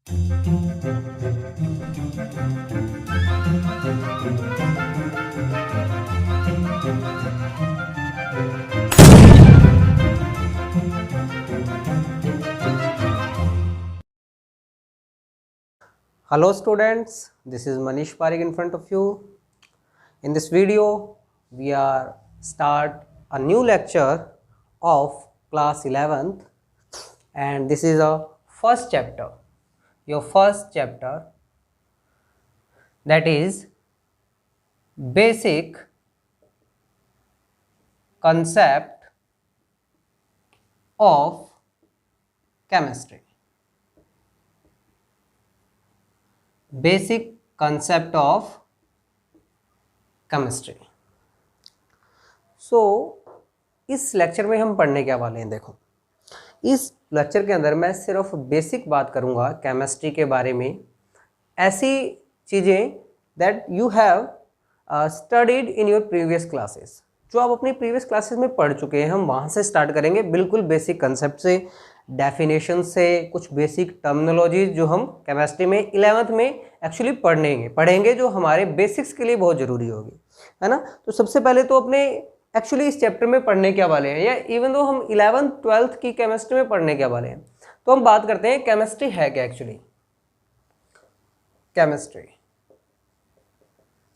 Hello students, this is Manish Parik in front of you. In this video, we are start a new lecture of class 11th, and this is a first chapter, your first chapter, that is basic concept of chemistry. Basic concept of chemistry. So इस lecture में हम पढ़ने क्या वाले हैं, देखो इस lecture के अंदर मैं सिर्फ बेसिक बात करूंगा केमिस्ट्री के बारे में, ऐसी चीज़ें that you have studied in your previous classes, जो आप अपनी प्रीवियस क्लासेस में पढ़ चुके हैं। हम वहाँ से स्टार्ट करेंगे, बिल्कुल बेसिक कंसेप्ट से, डेफिनेशन से, कुछ बेसिक टर्मिनोलॉजीज जो हम केमिस्ट्री में 11th में एक्चुअली पढ़ेंगे, जो हमारे बेसिक्स के लिए बहुत ज़रूरी होगी, है ना। तो सबसे पहले तो अपने एक्चुअली इस चैप्टर में पढ़ने क्या वाले हैं, या इवन दो हम 11th 12th की केमिस्ट्री में पढ़ने क्या वाले हैं, तो हम बात करते हैं केमिस्ट्री है क्या। एक्चुअली केमिस्ट्री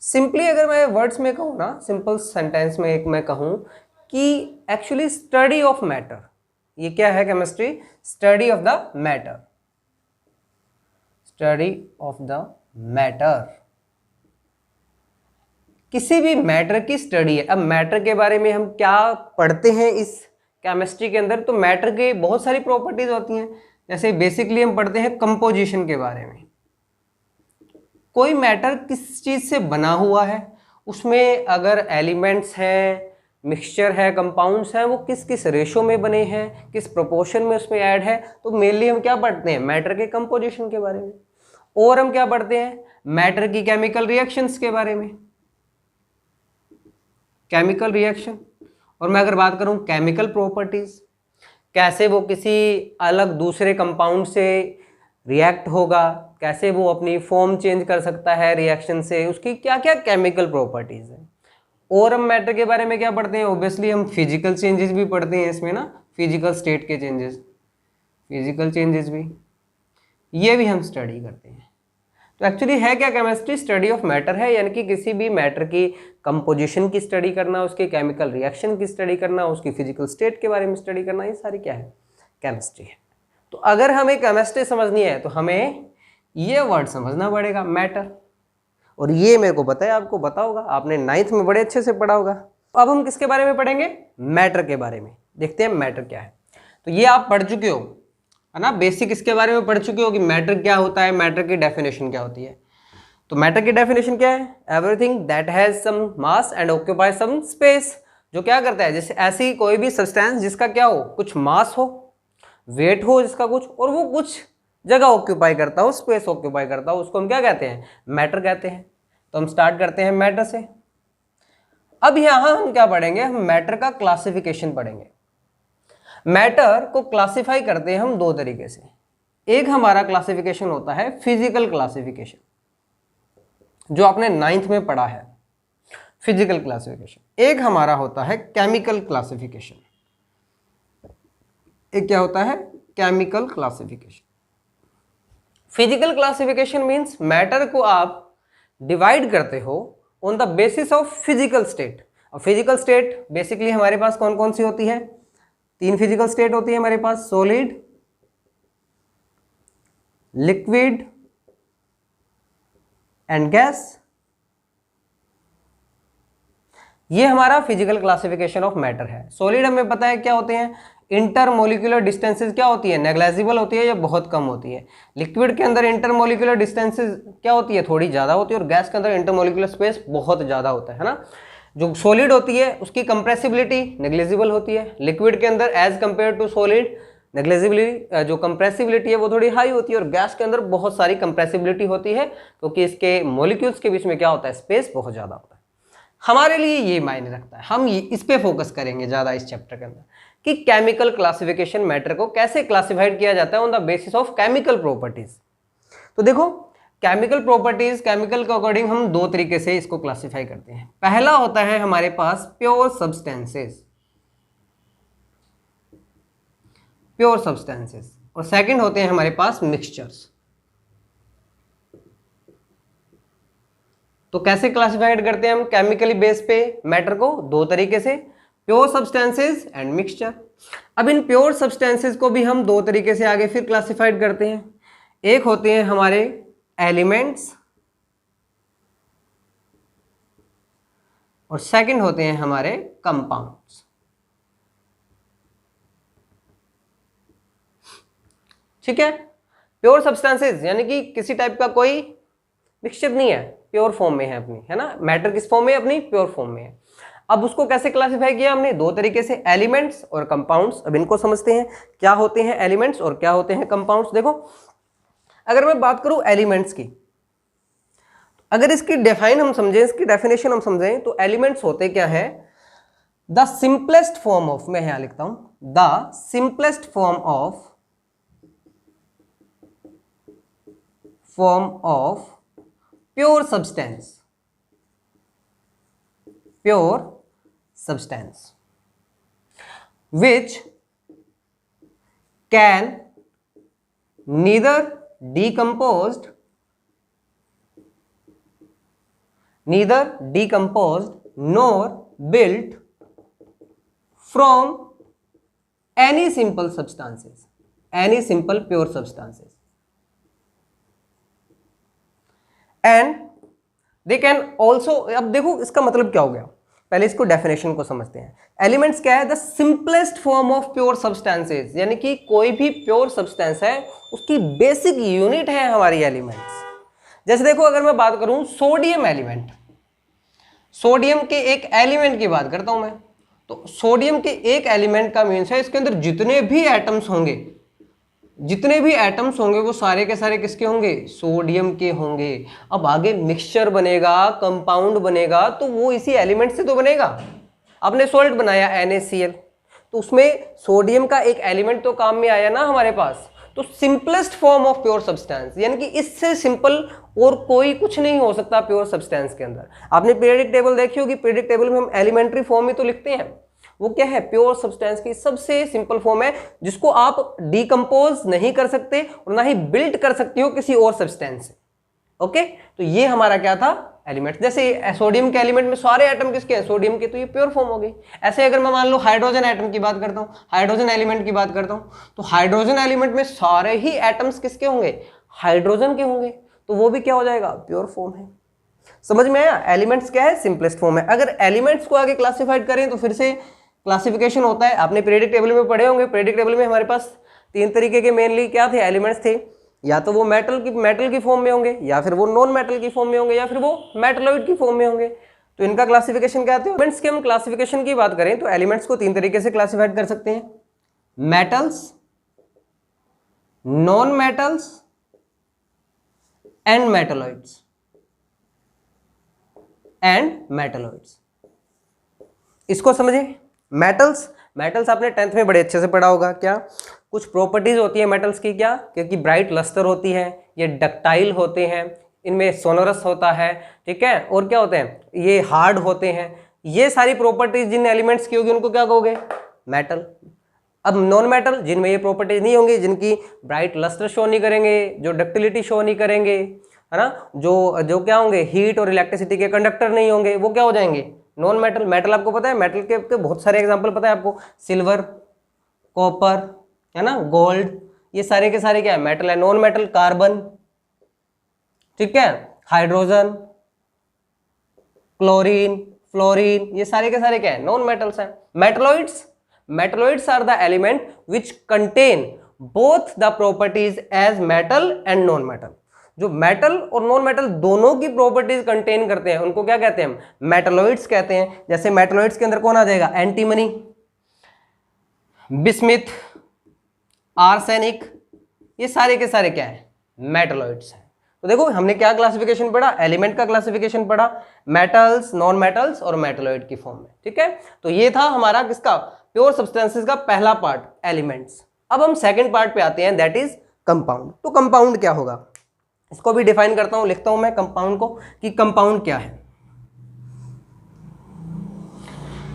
सिंपली अगर मैं वर्ड्स में कहूँ ना, सिंपल सेंटेंस में एक मैं कहूँ कि एक्चुअली स्टडी ऑफ मैटर, ये क्या है chemistry? Study of the matter, study of the matter, किसी भी मैटर की स्टडी है। अब मैटर के बारे में हम क्या पढ़ते हैं इस केमिस्ट्री के अंदर, तो मैटर के बहुत सारी प्रॉपर्टीज होती हैं। जैसे बेसिकली हम पढ़ते हैं कंपोजिशन के बारे में, कोई मैटर किस चीज़ से बना हुआ है, उसमें अगर एलिमेंट्स हैं, मिक्सचर है, कंपाउंड्स हैं, वो किस किस रेशो में बने हैं, किस प्रोपोर्शन में उसमें ऐड है। तो मेनली हम क्या पढ़ते हैं? मैटर के कंपोजिशन के बारे में। और हम क्या पढ़ते हैं? मैटर की केमिकल रिएक्शंस के बारे में, केमिकल रिएक्शन। और मैं अगर बात करूं केमिकल प्रॉपर्टीज, कैसे वो किसी अलग दूसरे कंपाउंड से रिएक्ट होगा, कैसे वो अपनी फॉर्म चेंज कर सकता है रिएक्शन से, उसकी क्या क्या केमिकल प्रॉपर्टीज है। और हम मैटर के बारे में क्या पढ़ते हैं? ऑब्वियसली हम फिजिकल चेंजेस भी पढ़ते हैं इसमें ना, फिजिकल स्टेट के चेंजेस, फिजिकल चेंजेस भी, ये भी हम स्टडी करते हैं। तो एक्चुअली है क्या केमिस्ट्री? स्टडी ऑफ मैटर है, यानी कि किसी भी मैटर की कंपोजिशन की स्टडी करना, उसके केमिकल रिएक्शन की स्टडी करना, उसकी फिजिकल स्टेट के बारे में स्टडी करना, ये सारी क्या है? केमिस्ट्री है। तो अगर हमें केमिस्ट्री समझनी है तो हमें ये वर्ड समझना पड़ेगा, मैटर। और ये मेरे को पता है, आपको पता होगा, आपने 9th में बड़े अच्छे से पढ़ा होगा। अब हम किसके बारे में पढ़ेंगे? मैटर के बारे में। देखते हैं मैटर क्या है। तो ये आप पढ़ चुके हो, है ना, बेसिक इसके बारे में पढ़ चुके हो कि मैटर क्या होता है, मैटर की डेफिनेशन क्या होती है। तो मैटर की डेफिनेशन क्या है? Everything that has some mass and occupy some space. जो क्या करता है? जैसे ऐसी कोई भी सब्सटेंस जिसका क्या हो, कुछ मास हो, वेट हो जिसका कुछ, और वो कुछ जगह ऑक्यूपाई करता हो, स्पेस ऑक्यूपाई करता हो, उसको हम क्या कहते हैं? मैटर कहते हैं। तो हम स्टार्ट करते हैं मैटर से। अब यहां हम क्या पढ़ेंगे? हम मैटर का क्लासिफिकेशन पढ़ेंगे। मैटर को क्लासिफाई करते हैं हम दो तरीके से। एक हमारा क्लासिफिकेशन होता है फिजिकल क्लासिफिकेशन, जो आपने 9th में पढ़ा है, फिजिकल क्लासिफिकेशन। एक हमारा होता है केमिकल क्लासिफिकेशन। एक क्या होता है? Chemical classification. Physical classification means matter को आप डिवाइड करते हो on the basis of physical state. और फिजिकल स्टेट बेसिकली हमारे पास कौन कौन सी होती है? 3 फिजिकल स्टेट होती है हमारे पास, सॉलिड, लिक्विड एंड गैस। ये हमारा फिजिकल क्लासिफिकेशन ऑफ मैटर है। सॉलिड हमें पता है क्या होते हैं? इंटरमोलिकुलर डिस्टेंसेस क्या होती है? नेग्लेजिबल होती है या बहुत कम होती है। लिक्विड के अंदर इंटरमोलिकुलर डिस्टेंसेस क्या होती है? थोड़ी ज़्यादा होती है। और गैस के अंदर इंटरमोलिकुलर स्पेस बहुत ज़्यादा होता है ना। जो सॉलिड होती है उसकी कंप्रेसिबिलिटी नेग्लेजिबल होती है। लिक्विड के अंदर एज कंपेयर टू सॉलिड नेग्लेजिबिलिटी, जो कंप्रेसिबिलिटी है वो थोड़ी हाई होती है। और गैस के अंदर बहुत सारी कंप्रेसिबिलिटी होती है, क्योंकि इसके मॉलिक्यूल्स के बीच में क्या होता है? स्पेस बहुत ज़्यादा होता है। हमारे लिए ये मायने रखता है। हम इस पे फोकस करेंगे ज़्यादा इस चैप्टर के अंदर कि केमिकल क्लासिफिकेशन मैटर को कैसे क्लासिफाइड किया जाता है on the basis of chemical properties. तो देखो केमिकल प्रॉपर्टीज, केमिकल के अकॉर्डिंग हम दो तरीके से इसको क्लासिफाई करते हैं। पहला होता है हमारे पास प्योर सब्सटेंसेस, प्योर सब्सटेंसेस, और सेकंड होते हैं हमारे पास मिक्सचर्स। तो कैसे क्लासिफाइड करते हैं हम केमिकली बेस पे मैटर को? दो तरीके से, प्योर सब्सटेंसेस एंड मिक्सचर। अब इन प्योर सब्सटेंसेस को भी हम दो तरीके से आगे फिर क्लासिफाइड करते हैं। एक होते हैं हमारे एलिमेंट्स और सेकंड होते हैं हमारे कंपाउंड्स। ठीक है, प्योर सब्सटेंसेस यानी कि किसी टाइप का कोई मिक्सचर नहीं है, प्योर फॉर्म में है अपनी, है ना, मैटर किस फॉर्म में, अपनी प्योर फॉर्म में है। अब उसको कैसे क्लासिफाई किया हमने? दो तरीके से, एलिमेंट्स और कंपाउंड्स। अब इनको समझते हैं, क्या होते हैं एलिमेंट्स और क्या होते हैं कंपाउंड्स। देखो अगर मैं बात करूं एलिमेंट्स की, अगर इसकी डिफाइन हम समझें, इसकी डेफिनेशन हम समझें, तो एलिमेंट्स होते क्या है? द सिंपलेस्ट फॉर्म ऑफ, मैं यहां लिखता हूं, the simplest form of pure substance, pure substance which can neither decomposed nor built from any simple substances, any simple pure substances, and they can also, अब देखो इसका मतलब क्या हो गया, पहले इसको डेफिनेशन को समझते हैं। एलिमेंट्स क्या है? The simplest form of pure substances, यानी कि कोई भी प्योर सब्सटेंस है उसकी बेसिक यूनिट है हमारी एलिमेंट्स। जैसे देखो अगर मैं बात करूं सोडियम एलिमेंट, सोडियम के एक एलिमेंट की बात करता हूं मैं, तो सोडियम के एक एलिमेंट का मीन्स है इसके अंदर जितने भी एटम्स होंगे, जितने भी एटम्स होंगे वो सारे के सारे किसके होंगे? सोडियम के होंगे। अब आगे मिक्सचर बनेगा, कंपाउंड बनेगा, तो वो इसी एलिमेंट से तो बनेगा। आपने सॉल्ट बनाया NaCl, तो उसमें सोडियम का एक एलिमेंट तो काम में आया ना हमारे पास। तो simplest form of pure substance, यानी कि इससे सिंपल और कोई कुछ नहीं हो सकता प्योर सब्सटेंस के अंदर। आपने पीरियडिक टेबल देखी होगी, पीरियडिक टेबल में हम एलिमेंट्री फॉर्म ही तो लिखते हैं। वो क्या है? प्योर सब्सटेंस की सबसे सिंपल फॉर्म है, जिसको आप डिकम्पोज नहीं कर सकते और ना ही बिल्ड कर सकते हो किसी और सब्सटेंस से। ओके, तो ये हमारा क्या था? एलिमेंट। जैसे सोडियम के एलिमेंट में सारे एटम किसके हैं? सोडियम के, तो ये प्योर फॉर्म हो गई। ऐसे अगर मैं मान लो हाइड्रोजन एटम की बात करता हूँ, हाइड्रोजन एलिमेंट की बात करता हूँ, तो हाइड्रोजन एलिमेंट में सारे ही एटम्स किसके होंगे? हाइड्रोजन के होंगे, तो वो भी क्या हो जाएगा? प्योर फॉर्म है। समझ में आया? एलिमेंट्स क्या है? सिंपलेस्ट फॉर्म है। अगर एलिमेंट्स को आगे क्लासिफाइड करें तो फिर से क्लासिफिकेशन होता है, आपने पीरियडिक टेबल में पढ़े होंगे। पीरियडिक टेबल में हमारे पास तीन तरीके के मेनली क्या थे? एलिमेंट्स थे। या तो वो मेटल की फॉर्म में होंगे, या फिर वो नॉन मेटल की फॉर्म में होंगे, या फिर वो मेटलॉइड की फॉर्म में होंगे। तो इनका क्लासिफिकेशन क्या है? एलिमेंट्स के हम क्लासिफिकेशन की बात करें तो एलिमेंट्स को तीन तरीके से क्लासिफाइड कर सकते हैं, metals, non metals and metalloids. इसको समझे। मेटल्स आपने 10th में बड़े अच्छे से पढ़ा होगा। क्या कुछ प्रॉपर्टीज होती है मेटल्स की? क्या? क्योंकि ब्राइट लस्टर होती है, ये डक्टाइल होते हैं, इनमें सोनोरस होता है, ठीक है, और क्या होते हैं? ये हार्ड होते हैं। ये सारी प्रॉपर्टीज जिन एलिमेंट्स की होगी उनको क्या कहोगे? मेटल। अब नॉन मेटल, जिनमें ये प्रॉपर्टीज नहीं होंगी, जिनकी ब्राइट लस्टर शो नहीं करेंगे, जो डक्टिलिटी शो नहीं करेंगे, है ना, जो क्या होंगे? हीट और इलेक्ट्रिसिटी के कंडक्टर नहीं होंगे, वो क्या हो जाएंगे? Non metal. मेटल आपको पता है, मेटल के बहुत सारे एग्जांपल पता है आपको, सिल्वर, कॉपर, है ना, गोल्ड, ये सारे के सारे क्या है? मेटल है। नॉन मेटल, कार्बन, ठीक है, हाइड्रोजन, क्लोरीन, फ्लोरीन, ये सारे के सारे क्या है? नॉन मेटल्स हैं। Metalloids are the element which contain both the properties as metal and non metal. जो मेटल और नॉन मेटल दोनों की प्रॉपर्टीज कंटेन करते हैं उनको क्या कहते हैं? मेटलॉइड्स कहते हैं। जैसे मेटलॉइड्स के अंदर कौन आ जाएगा? एंटीमनी, बिस्मिथ, आर्सेनिक, ये सारे के सारे क्या है? मेटलॉइड्स हैं। तो देखो हमने क्या क्लासिफिकेशन पढ़ा? एलिमेंट का क्लासिफिकेशन पढ़ा, मेटल्स, नॉन मेटल्स और मेटलॉइड की फॉर्म में, ठीक है। तो ये था हमारा किसका? प्योर सब्सटेंसेस का पहला पार्ट, एलिमेंट्स। अब हम सेकंड पार्ट पे आते हैं, दैट इज कंपाउंड। तो कंपाउंड क्या होगा? इसको भी डिफाइन करता हूं, लिखता हूं मैं कंपाउंड को कि कंपाउंड क्या है।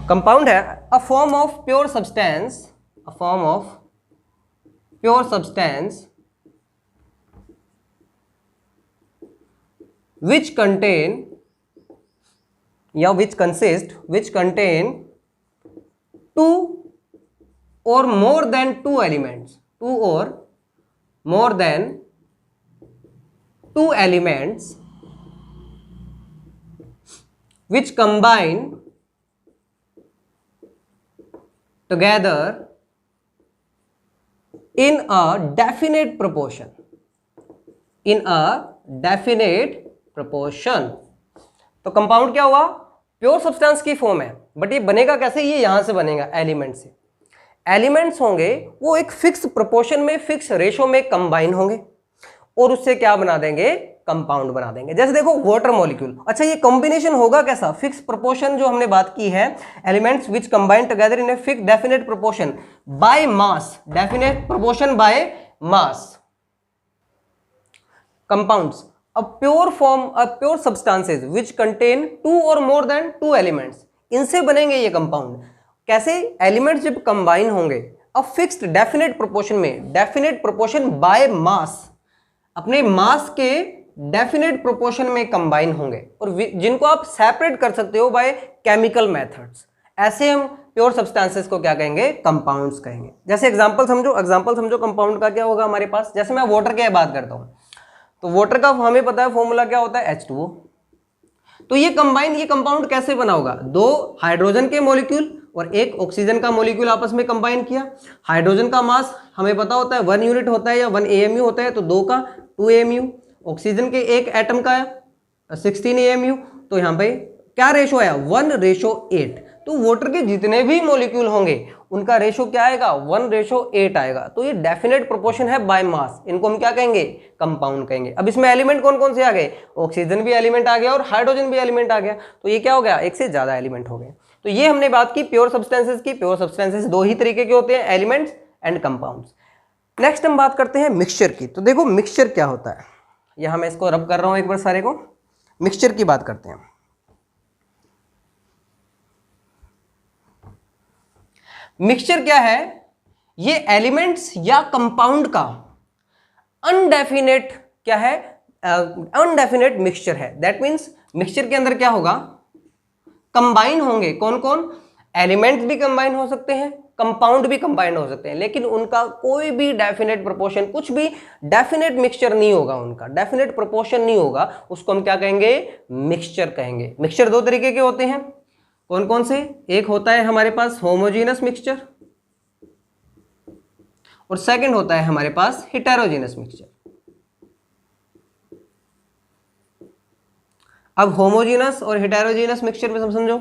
कंपाउंड है a form of pure substance, a form of pure substance which contain या which contain two or more than two elements, two or more than two elements which combine together in a definite proportion, in a definite proportion। तो compound क्या हुआ, pure substance की form है, but ये बनेगा कैसे, ये यहां से बनेगा एलिमेंट से। एलिमेंट्स होंगे वो एक फिक्स प्रोपोर्शन में, फिक्स रेशो में कंबाइन होंगे और उससे क्या बना देंगे, कंपाउंड बना देंगे। जैसे देखो वाटर मॉलिक्यूल, अच्छा ये कॉम्बिनेशन होगा कैसा, फिक्स प्रोपोर्शन जो हमने बात की है, elements which combine together in a fix definite proportion by mass, definite proportion by mass. Compounds a pure substances which contain two or more than two elements, इनसे बनेंगे ये कंपाउंड। कैसे, एलिमेंट्स जब कंबाइन होंगे अ फिक्स्ड डेफिनेट प्रोपोर्शन में, definite proportion by mass, अपने मास के definite proportion में कंबाइन होंगे और जिनको आप सेपरेट कर सकते हो बाय केमिकल मेथड्स, ऐसे हम प्योर सब्सटेंसेस को क्या कहेंगे, कंपाउंड्स कहेंगे। जैसे एग्जांपल समझो कंपाउंड का क्या होगा हमारे पास। जैसे मैं वाटर की बात करता हूं, तो वाटर का हमें पता है फॉर्मूला क्या होता है, H2O। तो ये कंपाउंड कैसे बना होगा, दो हाइड्रोजन के मॉलिक्यूल और एक ऑक्सीजन का मॉलिक्यूल आपस में कंबाइन किया। हाइड्रोजन का मास हमें पता होता है 1 यूनिट होता है या 1 AMU होता है, तो 2 का 2 AMU। ऑक्सीजन के एक एटम का 16 AMU। तो यहाँ पे क्या रेशो आया, 1:8। तो वाटर के जितने भी मॉलिक्यूल होंगे उनका रेशो क्या आएगा, 1:8 आएगा। तो ये डेफिनेट प्रोपोर्शन है बाय मास, इनको हम क्या कहेंगे, कंपाउंड कहेंगे। अब इसमें एलिमेंट कौन कौन से आ गए, ऑक्सीजन भी एलिमेंट आ गया और हाइड्रोजन भी एलिमेंट आ गया। तो ये क्या हो गया, एक से ज्यादा एलिमेंट हो गए। तो ये हमने बात की प्योर सब्सटेंसेस की। प्योर सब्सटेंसेस दो ही तरीके के होते हैं, एलिमेंट्स एंड कंपाउंड्स। नेक्स्ट हम बात करते हैं मिक्सचर की। तो देखो मिक्सचर क्या होता है, यहां मैं इसको रब कर रहा हूं एक बार सारे को। मिक्सचर की बात करते हैं। मिक्सचर क्या है, ये एलिमेंट्स या कंपाउंड का अनडेफिनेट क्या है, अनडेफिनेट मिक्सचर है। दैट मींस मिक्सचर के अंदर क्या होगा, कंबाइन होंगे कौन कौन, एलिमेंट्स भी कंबाइन हो सकते हैं, कंपाउंड भी कंबाइन हो सकते हैं, लेकिन उनका कोई भी डेफिनेट प्रोपोर्शन, कुछ भी डेफिनेट मिक्सचर नहीं होगा, उनका डेफिनेट प्रोपोर्शन नहीं होगा, उसको हम क्या कहेंगे, मिक्सचर कहेंगे। मिक्सचर दो तरीके के होते हैं, कौन कौन से, एक होता है हमारे पास होमोजीनस मिक्सचर और सेकंड होता है हमारे पास हेटेरोजीनस मिक्सचर। अब होमोजीनस और हेटेरोजीनस मिक्सचर में समझो।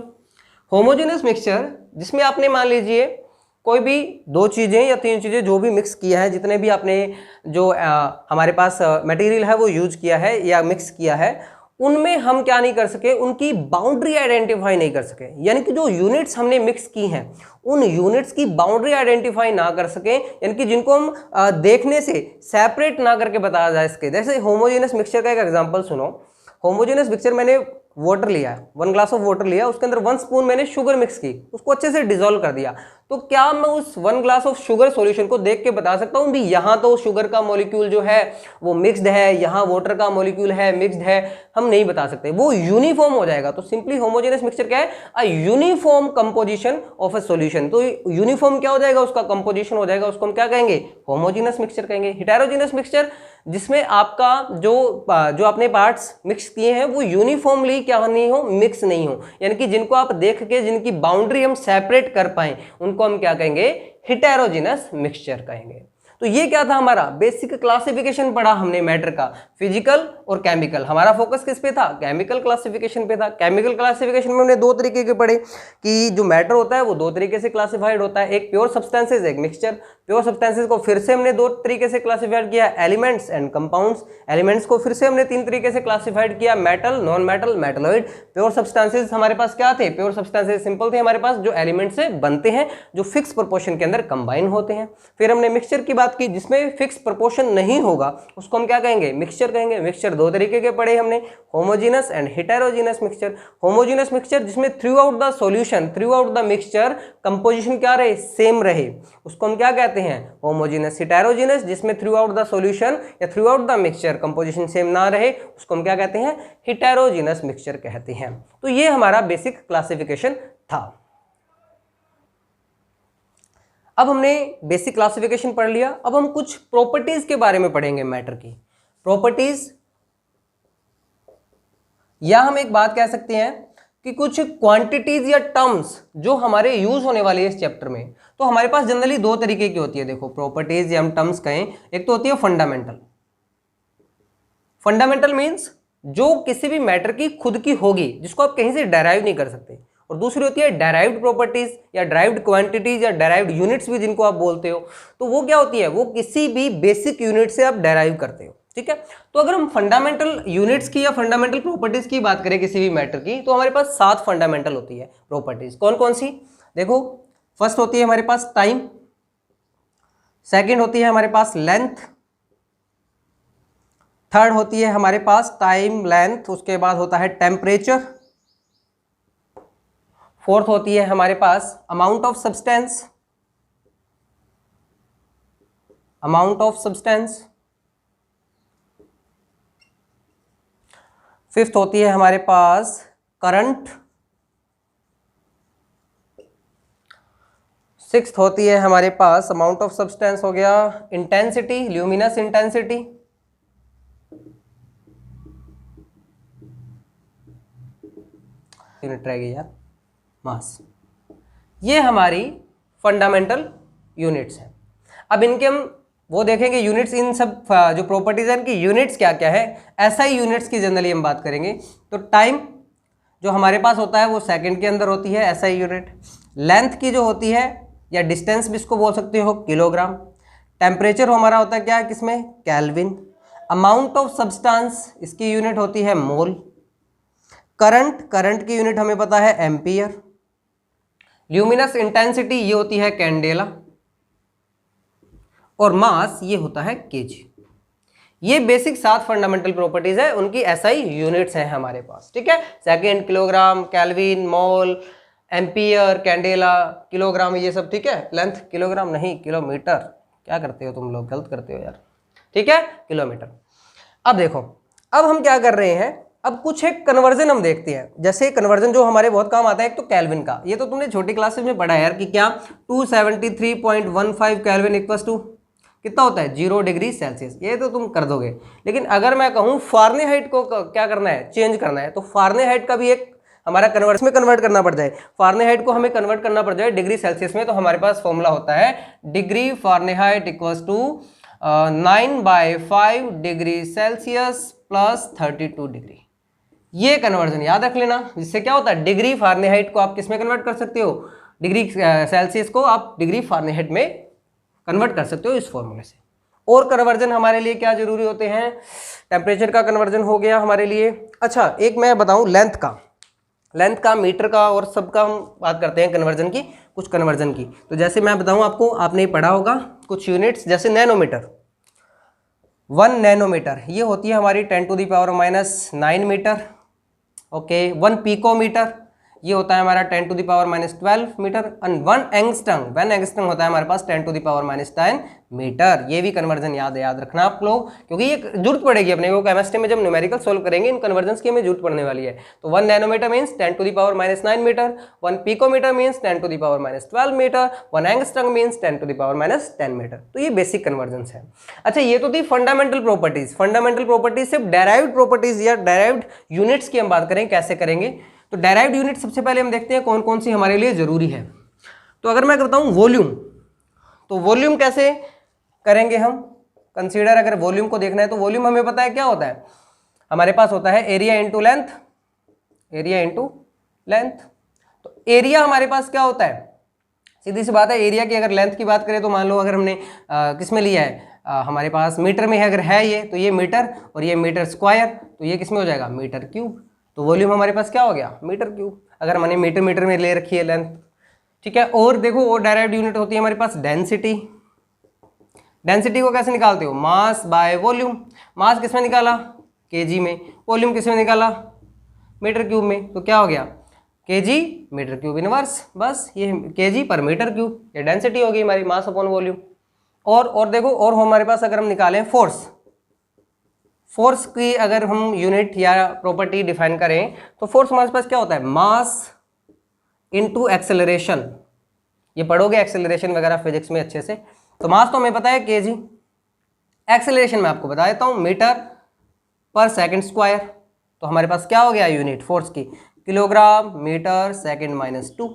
होमोजीनस मिक्सचर जिसमें आपने मान लीजिए कोई भी दो चीजें या तीन चीजें जो भी मिक्स किया है, जितने भी आपने जो हमारे पास मटेरियल है वो यूज किया है या मिक्स किया है, उनमें हम क्या नहीं कर सके, उनकी बाउंड्री आइडेंटिफाई नहीं कर सके। यानी कि जो यूनिट्स हमने मिक्स की हैं उन यूनिट्स की बाउंड्री आइडेंटिफाई ना कर सके, यानी कि जिनको हम देखने से सेपरेट ना करके बताया जा सके। जैसे होमोजेनस मिक्सचर का एक एग्जांपल सुनो। होमोजेनस मिक्सचर, मैंने वाटर लिया, 1 ग्लास ऑफ वाटर लिया, उसके अंदर 1 स्पून मैंने शुगर मिक्स की, उसको अच्छे से डिसॉल्व कर दिया। तो क्या मैं उस 1 ग्लास ऑफ शुगर सॉल्यूशन को देख के बता सकता हूं भी यहाँ तो शुगर का मॉलिक्यूल जो है वो मिक्स्ड है, यहाँ वाटर का मॉलिक्यूल है मिक्स्ड है? हम नहीं बता सकते, वो यूनिफॉर्म हो जाएगा। तो सिंपली होमोजेनस मिक्सचर क्या है, a uniform composition of a solution. तो यूनिफॉर्म क्या हो जाएगा, उसका कंपोजिशन हो जाएगा, उसको हम क्या कहेंगे, होमोजेनस मिक्सचर कहेंगे। हेटेरोजेनस मिक्सचर जिसमें आपका जो आपने पार्ट्स मिक्स किए हैं वो यूनिफॉर्मली क्या नहीं हो, मिक्स नहीं हो, यानी कि जिनको आप देख के जिनकी बाउंड्री हम सेपरेट कर पाए उनको हम क्या कहेंगे, हेटेरोजेनस मिक्सचर कहेंगे। तो ये क्या था, हमारा बेसिक क्लासिफिकेशन पढ़ा हमने मैटर का, फिजिकल और केमिकल। हमारा फोकस किस पे था? केमिकल क्लासिफिकेशन पे था। केमिकल क्लासिफिकेशन में हमने दो तरीके के पढ़े कि जो मैटर होता है वो दो तरीके से क्लासिफाइड होता है, एक प्योर सब्सटेंसेज, एक मिक्सचर। प्योर सब्सटेंसेज को फिर से हमने दो तरीके से क्लासिफाइड किया, एलिमेंट्स एंड कंपाउंड्स। एलिमेंट्स को फिर से हमने तीन तरीके से क्लासिफाइड किया, metal, non metal, metalloid. Pure substances हमारे पास क्या थे? प्योर सब्सटेंसेज सिंपल थे हमारे पास, जो एलिमेंट से बनते हैं, जो फिक्स प्रोपोर्शन के अंदर कंबाइन होते हैं। फिर हमने मिक्सचर की बात की, जिसमें फिक्स प्रोपोर्शन नहीं होगा उसको हम क्या कहेंगे? मिक्सचर कहेंगे। मिक्सचर दो तरीके के पढ़े हमने, homogeneous and heterogeneous mixture. Homogeneous mixture जिसमें throughout the solution, throughout the mixture composition क्या रहे? सेम रहे, उसको हम क्या कहते हैं? होमोजेनस। हेटेरोजेनस जिसमें थ्रू आउट द सॉल्यूशन या throughout the mixture composition same ना रहे, उसको हम क्या कहते हैं? हेटेरोजेनस मिक्सचर कहते हैं। तो ये हमारा बेसिक क्लासिफिकेशन था। अब हमने बेसिक क्लासिफिकेशन पढ़ लिया, अब हम कुछ प्रॉपर्टीज के बारे में पढ़ेंगे मैटर की। प्रॉपर्टीज, या हम एक बात कह सकते हैं कि कुछ क्वांटिटीज या टर्म्स जो हमारे यूज होने वाली है इस चैप्टर में। तो हमारे पास जनरली दो तरीके की होती है, देखो प्रॉपर्टीज या हम टर्म्स कहें, एक तो होती है फंडामेंटल। फंडामेंटल मीन्स जो किसी भी मैटर की खुद की होगी, जिसको आप कहीं से डेराइव नहीं कर सकते। और दूसरी होती है डेराइव्ड प्रॉपर्टीज या डेराइव्ड क्वांटिटीज या डेराइव्ड यूनिट्स भी जिनको आप बोलते हो। तो वो क्या होती है? वो किसी भी बेसिक यूनिट से आप डेराइव करते हो, ठीक है। तो अगर हम फंडामेंटल यूनिट्स की या फंडामेंटल प्रॉपर्टीज की बात करें किसी भी मैटर की, तो हमारे पास 7 फंडामेंटल होती है प्रॉपर्टीज। कौन कौन सी? देखो, फर्स्ट होती है हमारे पास टाइम, सेकेंड होती है हमारे पास लेंथ, थर्ड होती है हमारे पास टाइम लेंथ, उसके बाद होता है टेम्परेचर, फोर्थ होती है हमारे पास amount of substance, amount of substance, fifth होती है हमारे पास करंट, सिक्स्थ होती है हमारे पास अमाउंट ऑफ सब्सटेंस हो गया इंटेंसिटी, ल्यूमिनस इंटेंसिटी, यूनिट रहेगी यार, मास। ये हमारी फंडामेंटल यूनिट्स हैं। अब इनके हम वो देखेंगे यूनिट्स, इन सब जो प्रॉपर्टीज हैं इनकी यूनिट्स क्या क्या है। एसआई यूनिट्स की जनरली हम बात करेंगे। तो टाइम जो हमारे पास होता है वो सेकंड के अंदर होती है, एसआई यूनिट। लेंथ की जो होती है या डिस्टेंस भी इसको बोल सकते हो, किलोग्राम। टेम्परेचर हमारा होता है क्या है किसमें? केल्विन। अमाउंट ऑफ सब्सटेंस इसकी यूनिट होती है मोल। करंट, करंट की यूनिट हमें पता है एम्पियर। ल्यूमिनस इंटेंसिटी ये होती है कैंडेला। और मास ये होता है केजी। ये बेसिक 7 फंडामेंटल प्रॉपर्टीज है, उनकी एसआई यूनिट्स हैं हमारे पास, ठीक है। सेकेंड, किलोग्राम, केल्विन, मोल, एम्पियर, कैंडेला, किलोग्राम, ये सब ठीक है। लेंथ किलोग्राम नहीं, किलोमीटर। क्या करते हो तुम लोग? गलत करते हो यार, ठीक है, किलोमीटर। अब देखो, अब हम क्या कर रहे हैं, अब कुछ एक कन्वर्जन हम देखते हैं। जैसे कन्वर्जन जो हमारे बहुत काम आता है, एक तो केल्विन का, ये तो तुमने छोटी क्लासेस में पढ़ा है यार कि क्या 273.15 केल्विन इक्वल्स टू कितना होता है? 0 डिग्री सेल्सियस। ये तो तुम कर दोगे। लेकिन अगर मैं कहूँ फारेनहाइट को क्या करना है? चेंज करना है, तो फारेनहाइट का भी एक हमारा कन्वर्ट में कन्वर्ट करना पड़ जाए। फारेनहाइट को हमें कन्वर्ट करना पड़ जाए डिग्री सेल्सियस में, तो हमारे पास फॉर्मूला होता है degree Fahrenheit equals to 9/5 degree Celsius plus 32 degree. ये कन्वर्जन याद रख लेना, जिससे क्या होता है? डिग्री फारेनहाइट को आप किस में कन्वर्ट कर सकते हो? डिग्री सेल्सियस को आप डिग्री फारेनहाइट में कन्वर्ट कर सकते हो इस फॉर्मूले से। और कन्वर्जन हमारे लिए क्या जरूरी होते हैं? टेम्परेचर का कन्वर्जन हो गया हमारे लिए। अच्छा, एक मैं बताऊं लेंथ का, लेंथ का, मीटर का और सबका हम बात करते हैं कन्वर्जन की, कुछ कन्वर्जन की। तो जैसे मैं बताऊं आपको, आपने पढ़ा होगा कुछ यूनिट्स, जैसे नैनोमीटर। 1 नैनोमीटर ये होती है हमारी 10⁻⁻9 मीटर। ओके, 1 पिकोमीटर ये होता है हमारा 10⁻12 मीटर। एंड 1 एंगस्ट्रम होता है हमारे पास 10⁻10 मीटर। ये भी कन्वर्जन याद रखना आप लोग, क्योंकि ये जरूरत पड़ेगी अपने को केमिस्ट्री में, जब न्यूमेरिकल सोल्व करेंगे इन कन्वर्जन्स की हमें जरूरत पड़ने वाली है। तो 1 nanometer means 10⁻9 meter, 1 picometer means 10⁻12 meter, 1 angstrom means 10⁻10 meter. तो ये बेसिक कन्वर्जन्स है। अच्छा, ये तो थी फंडामेंटल प्रॉपर्टीज। फंडामेंटल प्रॉपर्टीज सिर्फ डेराइव्ड प्रॉपर्टीज या डेराइव्ड यूनिट्स की हम बात करें, कैसे करेंगे? तो डेराइव्ड यूनिट सबसे पहले हम देखते हैं कौन कौन सी हमारे लिए जरूरी है। तो अगर मैं करता हूं वॉल्यूम, तो वॉल्यूम कैसे करेंगे हम कंसीडर? अगर वॉल्यूम को देखना है तो वॉल्यूम हमें पता है क्या होता है, हमारे पास होता है area into length, area into length. तो एरिया हमारे पास क्या होता है, सीधी सी बात है, एरिया की अगर लेंथ की बात करें तो मान लो अगर हमने किस में लिया है, हमारे पास मीटर में है, अगर है ये तो ये मीटर, और ये मीटर स्क्वायर, तो ये किस में हो जाएगा, मीटर क्यूब। तो वॉल्यूम हमारे पास क्या हो गया, मीटर क्यूब, अगर मैंने मीटर मीटर में ले रखी है लेंथ। ठीक है, और देखो और डायरेक्ट यूनिट होती है हमारे पास डेंसिटी। डेंसिटी को कैसे निकालते हो, मास बाय वॉल्यूम। मास किस में निकाला, केजी में, वॉल्यूम किस में निकाला, मीटर क्यूब में। तो क्या हो गया, केजी मीटर क्यूब इनवर्स, बस ये केजी पर मीटर क्यूब, ये डेंसिटी होगी हमारी, मास अपॉन वॉल्यूम। और देखो, और हमारे पास अगर हम निकालें फोर्स, फोर्स की अगर हम यूनिट या प्रॉपर्टी डिफाइन करें तो फोर्स हमारे पास क्या होता है, मास इनटू एक्सेलरेशन। ये पढ़ोगे एक्सेलरेशन वगैरह फिजिक्स में अच्छे से। तो मास तो हमें पता है केजी, एक्सेलरेशन मैं आपको बता देता हूं मीटर पर सेकंड स्क्वायर। तो हमारे पास क्या हो गया यूनिट फोर्स की, किलोग्राम मीटर सेकंड माइनस 2।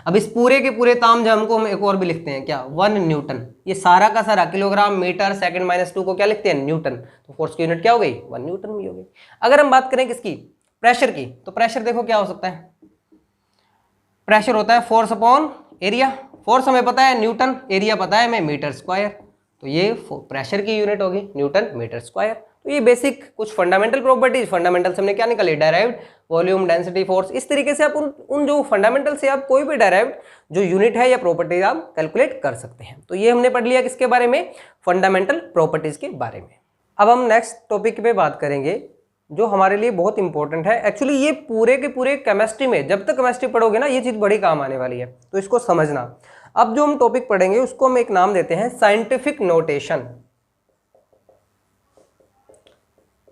अब इस पूरे के पूरे तामझाम को हम एक और भी लिखते हैं, क्या, 1 न्यूटन। ये सारा का सारा किलोग्राम मीटर सेकंड माइनस 2 को क्या लिखते हैं, न्यूटन। तो फोर्स की यूनिट क्या हो गई, 1 न्यूटन भी हो गई। अगर हम बात करें किसकी, प्रेशर की, तो प्रेशर देखो क्या हो सकता है, प्रेशर होता है फोर्स अपॉन एरिया। फोर्स हमें पता है न्यूटन, एरिया पता है हमें मीटर स्क्वायर, तो ये प्रेशर की यूनिट होगी न्यूटन मीटर स्क्वायर। तो ये बेसिक कुछ फंडामेंटल प्रॉपर्टीज, फंडामेंटल से हमने क्या निकाली, डायराइव्ड, वॉल्यूम, डेंसिटी, फोर्स। इस तरीके से आप उन जो फंडामेंटल से आप कोई भी डायराइव्ड जो यूनिट है या प्रॉपर्टीज आप कैलकुलेट कर सकते हैं। तो ये हमने पढ़ लिया किसके बारे में, फंडामेंटल प्रॉपर्टीज के बारे में। अब हम नेक्स्ट टॉपिक पे बात करेंगे जो हमारे लिए बहुत इंपॉर्टेंट है। एक्चुअली ये पूरे के पूरे केमिस्ट्री में, जब तक केमिस्ट्री पढ़ोगे ना, ये चीज़ बड़ी काम आने वाली है, तो इसको समझना। अब जो हम टॉपिक पढ़ेंगे उसको हम एक नाम देते हैं साइंटिफिक नोटेशन।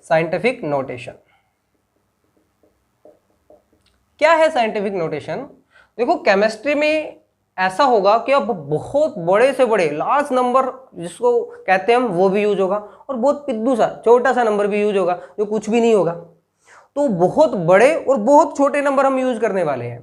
साइंटिफिक नोटेशन क्या है, साइंटिफिक नोटेशन, देखो केमिस्ट्री में ऐसा होगा कि अब बहुत बड़े से बड़े लार्ज नंबर जिसको कहते हैं हम वो भी यूज होगा, और बहुत पिद्दू सा छोटा सा नंबर भी यूज होगा जो कुछ भी नहीं होगा। तो बहुत बड़े और बहुत छोटे नंबर हम यूज करने वाले हैं।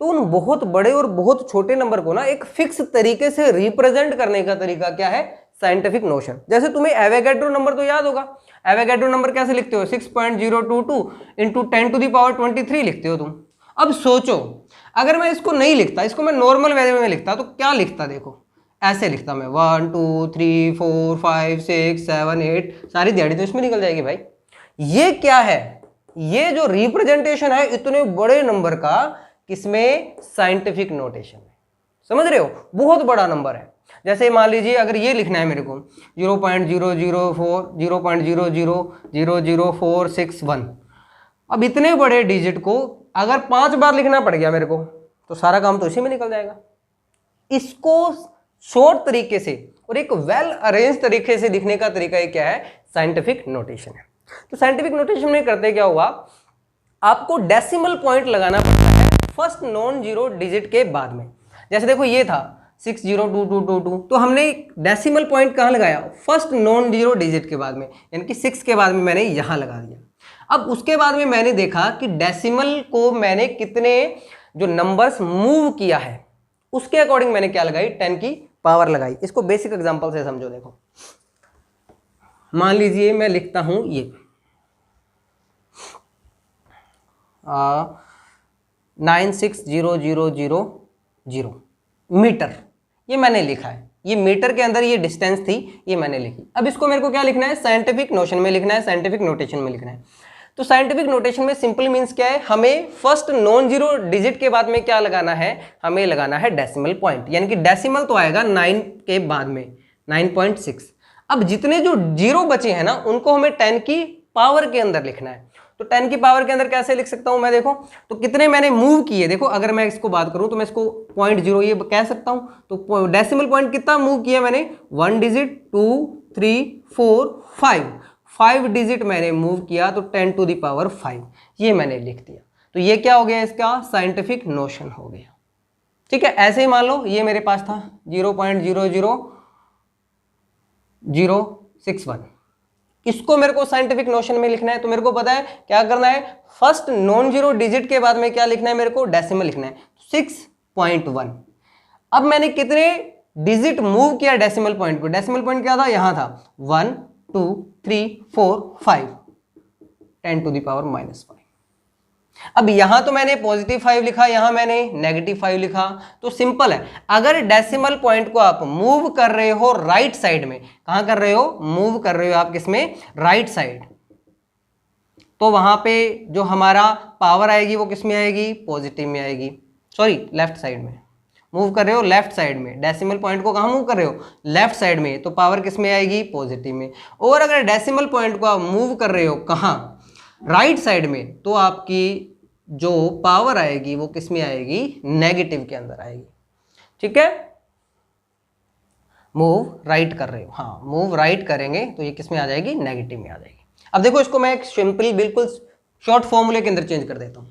तो उन बहुत बड़े और बहुत छोटे नंबर को ना एक फिक्स तरीके से रिप्रेजेंट करने का तरीका क्या है, साइंटिफिक नोशन। जैसे तुम्हें एवोगैड्रो नंबर तो याद होगा, एवोगैड्रो नंबर कैसे लिखते हो, 6.022 इंटू 10⁻23 लिखते हो तुम। अब सोचो अगर मैं इसको नहीं लिखता, इसको मैं नॉर्मल वैल्यू में लिखता, तो क्या लिखता, देखो ऐसे लिखता मैं 1 2 3 4 5 6 7 8, सारी दिहाड़ी तो इसमें निकल जाएगी भाई। ये क्या है, ये जो रिप्रेजेंटेशन है इतने बड़े नंबर का, किसमें, साइंटिफिक नोटेशन में। समझ रहे हो, बहुत बड़ा नंबर है। जैसे मान लीजिए अगर ये लिखना है मेरे को 0.004 0.00000461, अब इतने बड़े डिजिट को अगर 5 बार लिखना पड़ गया मेरे को, तो सारा काम तो इसी में निकल जाएगा। इसको शॉर्ट तरीके से और एक वेल अरेंज तरीके से लिखने का तरीका ये क्या है, साइंटिफिक नोटेशन है। तो साइंटिफिक नोटेशन में करते क्या हुआ, आपको डेसिमल पॉइंट लगाना पड़ता है फर्स्ट नॉन जीरो डिजिट के बाद में। जैसे देखो ये था 602222, तो हमने डेसिमल पॉइंट कहाँ लगाया, फर्स्ट नॉन जीरो डिजिट के बाद में, यानी कि 6 के बाद में मैंने यहाँ लगा दिया। अब उसके बाद में मैंने देखा कि डेसिमल को मैंने कितने जो नंबर्स मूव किया है उसके अकॉर्डिंग मैंने क्या लगाई, 10 की पावर लगाई। इसको बेसिक एग्जांपल से समझो। देखो मान लीजिए मैं लिखता हूं ये 96000 मीटर, ये मैंने लिखा है, ये मीटर के अंदर ये डिस्टेंस थी, ये मैंने लिखी। अब इसको मेरे को क्या लिखना है, साइंटिफिक नोशन में लिखना है, साइंटिफिक नोटेशन में लिखना है। तो साइंटिफिक नोटेशन में सिंपल मींस क्या है, हमें फर्स्ट नॉन जीरो डिजिट के बाद में क्या लगाना है, हमें लगाना है डेसिमल पॉइंट, यानी कि डेसिमल तो आएगा 9 के बाद में 9.6। अब जितने जो जीरो बचे हैं ना उनको हमें 10 की पावर के अंदर लिखना है। तो 10 की पावर के अंदर कैसे लिख सकता हूं मैं, देखो तो कितने मैंने मूव किए, देखो अगर मैं इसको बात करूं तो मैं इसको 0.0 ये कह सकता हूं। तो डेसिमल पॉइंट कितना मूव किया मैंने, 1 डिजिट 2 3 4 5 डिजिट मैंने मूव किया, तो 10 टू द पावर 5 ये मैंने लिख दिया। तो ये क्या हो गया, इसका साइंटिफिक नोशन हो गया। ठीक है, ऐसे ही मान लो ये मेरे पास था 0.00061, इसको मेरे को साइंटिफिक नोशन में लिखना है। तो मेरे को पता है क्या करना है, फर्स्ट नॉन जीरो डिजिट के बाद में क्या लिखना है, मेरे को डेसिमल लिखना है 6.1। अब मैंने कितने डिजिट मूव किया डेसिमल पॉइंट को, डेसिमल पॉइंट क्या था, यहां था 1 2 3 4 5, 10⁻⁻5। अब यहां तो मैंने +5 लिखा, यहां मैंने -5 लिखा, तो सिंपल है। अगर डेसिमल पॉइंट को आप मूव कर रहे हो राइट साइड में, कहां कर रहे हो, मूव कर रहे हो आप किसमें, राइट साइड, तो वहां पे जो हमारा पावर आएगी वो किस में आएगी, पॉजिटिव में आएगी, सॉरी लेफ्ट साइड में मूव कर रहे हो, लेफ्ट साइड में, डेसिमल पॉइंट को कहां मूव कर रहे हो, लेफ्ट साइड में, तो पावर किस में आएगी, पॉजिटिव में। और अगर डेसिमल पॉइंट को आप मूव कर रहे हो कहां, राइट साइड में, तो आपकी जो पावर आएगी वो किस में आएगी, नेगेटिव के अंदर आएगी। ठीक है, मूव राइट कर रहे हो, हाँ मूव राइट करेंगे तो ये किस में आ जाएगी, नेगेटिव में आ जाएगी। अब देखो इसको मैं एक सिंपल बिल्कुल शॉर्ट फॉर्मूले के अंदर चेंज कर देता हूँ।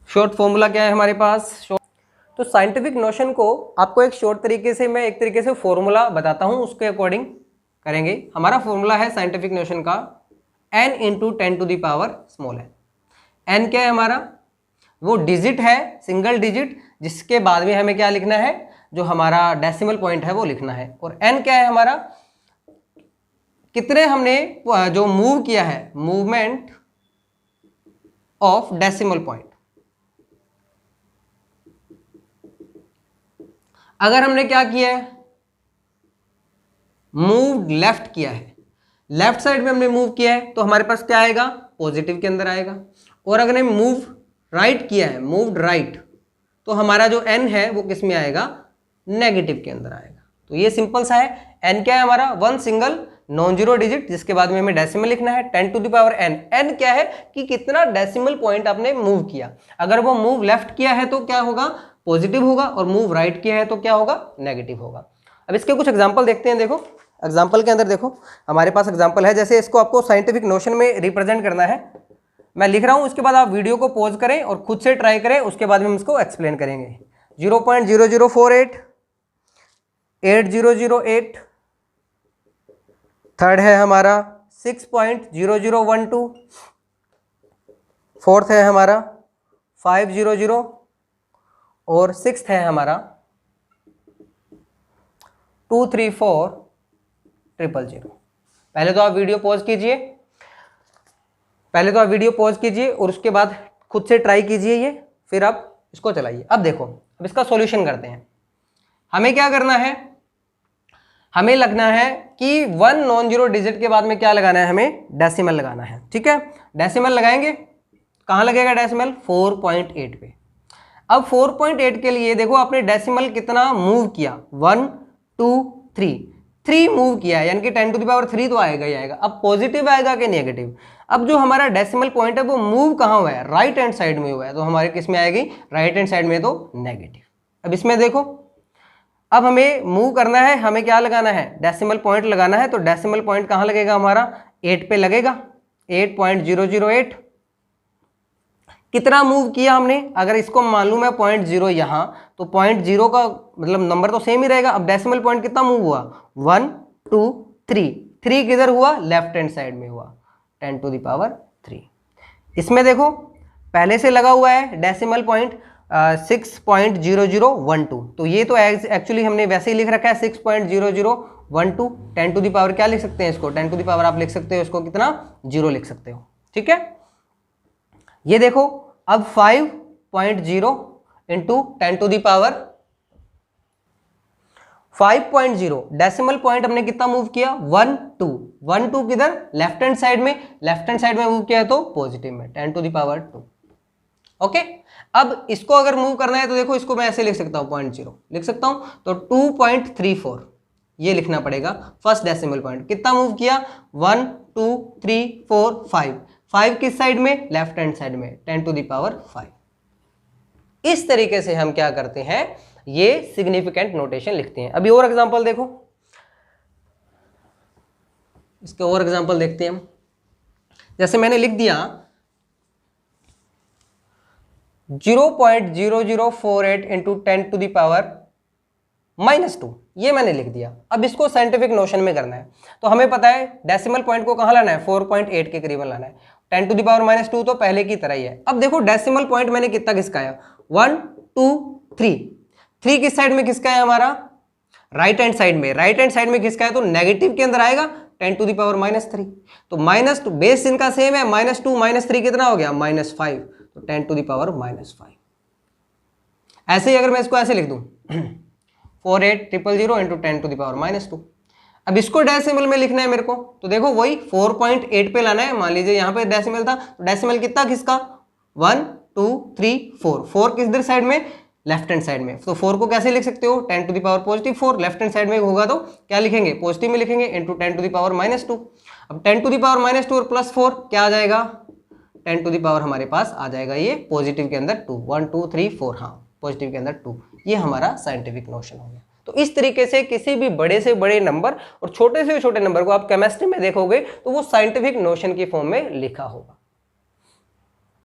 शॉर्ट फॉर्मूला क्या है हमारे पास, तो साइंटिफिक नोशन को आपको एक शॉर्ट तरीके से मैं एक तरीके से फॉर्मूला बताता हूँ, उसके अकॉर्डिंग करेंगे। हमारा फॉर्मूला है साइंटिफिक नोशन का n × 10⁻⁻n। n क्या है हमारा, वो डिजिट है, सिंगल डिजिट, जिसके बाद में हमें क्या लिखना है, जो हमारा डेसिमल पॉइंट है वो लिखना है। और n क्या है हमारा, कितने हमने जो मूव किया है, मूवमेंट ऑफ डेसिमल पॉइंट। अगर हमने क्या किया है, मूव लेफ्ट किया है, लेफ्ट साइड में हमने मूव किया है, तो हमारे पास क्या आएगा, पॉजिटिव के अंदर आएगा। और अगर हमने मूव राइट किया है, मूव्ड राइट, तो हमारा जो n है वो किस में आएगा, नेगेटिव के अंदर आएगा। तो ये सिंपल सा है। n क्या है हमारा, one single non zero digit, जिसके बाद में हमें डेसिमल लिखना है, 10⁻n। n क्या है कि कितना डेसिमल पॉइंट आपने मूव किया। अगर वो मूव लेफ्ट किया है तो क्या होगा, पॉजिटिव होगा, और मूव राइट किया है तो क्या होगा, नेगेटिव होगा। अब इसके कुछ एग्जांपल देखते हैं। देखो एग्जांपल के अंदर देखो हमारे पास एग्जांपल है, जैसे इसको आपको साइंटिफिक नोशन में रिप्रेजेंट करना है। मैं लिख रहा हूं, उसके बाद आप वीडियो को पॉज करें और खुद से ट्राई करें, उसके बाद में हम इसको एक्सप्लेन करेंगे। 0.0048, 8008, थर्ड है हमारा 6.0012, फोर्थ है हमारा 500, और सिक्स्थ है हमारा 234,000। पहले तो आप वीडियो पॉज कीजिए, और उसके बाद खुद से ट्राई कीजिए ये, फिर आप इसको चलाइए। अब देखो, अब इसका सॉल्यूशन करते हैं। हमें क्या करना है, हमें लगना है कि वन नॉन जीरो डिजिट के बाद में क्या लगाना है, हमें डेसिमल लगाना है। ठीक है, डेसिमल लगाएंगे, कहां लगेगा डेसिमल, 4.8 पे। अब 4.8 के लिए देखो आपने डेसिमल कितना मूव किया, 1 2 3 मूव किया है, यानी कि 10⁻³ तो आएगा ही आएगा। अब पॉजिटिव आएगा कि नेगेटिव। अब जो हमारा डेसिमल पॉइंट है वो मूव कहाँ हुआ है, राइट हैंड साइड में हुआ है, तो हमारे किस में आएगी, राइट हैंड साइड में, तो नेगेटिव। अब इसमें देखो, अब हमें मूव करना है, हमें क्या लगाना है, डेसिमल पॉइंट लगाना है, तो डेसिमल पॉइंट कहाँ लगेगा हमारा, 8 पे लगेगा, 8.008। कितना मूव किया हमने, अगर इसको मालूम है 0.0 यहाँ, तो 0.0 का मतलब नंबर तो सेम ही रहेगा। अब डेसिमल पॉइंट कितना मूव हुआ, 1 2 3 किधर हुआ, लेफ्ट हैंड साइड में हुआ, 10⁻3। इसमें देखो पहले से लगा हुआ है डेसिमल पॉइंट 6.0012, तो ये तो एक्चुअली हमने वैसे ही लिख रखा है 6.0012। 10⁻, क्या लिख सकते हैं इसको, 10⁻ आप लिख सकते हो इसको कितना, 0 लिख सकते हो। ठीक है, ये देखो अब 5.0 इंटू 10⁻5.0 डेसिमल पॉइंट हमने कितना मूव किया, 1 2 किधर, लेफ्ट हैंड साइड में, मूव किया तो पॉजिटिव में, 10⁻2। ओके, अब इसको अगर मूव करना है तो देखो इसको मैं ऐसे लिख सकता हूं, 0.0 लिख सकता हूं, तो 2.34 ये लिखना पड़ेगा। फर्स्ट डेसिमल पॉइंट कितना मूव किया, 1 2 3 4 5 किस साइड में, लेफ्ट हैंड साइड में, 10⁻5। इस तरीके से हम क्या करते हैं, ये सिग्निफिकेंट नोटेशन लिखते हैं। अभी और एग्जांपल देखो, इसके और एग्जांपल देखते हैं हम। जैसे मैंने लिख दिया 0.0048 इंटू 10⁻⁻², ये मैंने लिख दिया। अब इसको साइंटिफिक नोशन में करना है, तो हमें पता है डेसिमल पॉइंट को कहाँ लाना है, 4.8 के करीबन लाना है। 10⁻⁻² तो पहले की तरह ही है। अब देखो डेसिमल पॉइंट मैंने कितना खिसकाया, 1 2 3 किस साइड में खिसकाया हमारा, राइट हैंड साइड में, खिसकाया तो नेगेटिव के अंदर आएगा, 10⁻³ तो माइनस टू, बेस इनका सेम है, -2 -3 कितना हो गया -5, तो 10⁻⁵ ऐसे ही अगर मैं इसको ऐसे लिख दूं 48,000 इंटू 10⁻²। अब इसको डेसिमल में लिखना है मेरे को, तो देखो वही 4.8 पे लाना है। मान लीजिए यहाँ पे डेसिमल था, तो डेसिमल कितना किसका 1 2 3 4, 4 किस साइड में, लेफ्ट हैंड साइड में। तो 4 को कैसे लिख सकते हो 10⁻⁴, लेफ्ट हैंड साइड में होगा तो क्या लिखेंगे, पॉजिटिव में लिखेंगे, इंटू 10⁻²। अब 10⁻² और +4 क्या आ जाएगा, 10 हमारे पास आ जाएगा ये पॉजिटिव के अंदर 2, 1 2 3 4, हाँ पॉजिटिव के अंदर 2। ये हमारा साइंटिफिक नोशन हो गया। तो इस तरीके से किसी भी बड़े से बड़े नंबर और छोटे से छोटे नंबर को आप केमिस्ट्री में देखोगे तो वो साइंटिफिक नोशन की फॉर्म में लिखा होगा।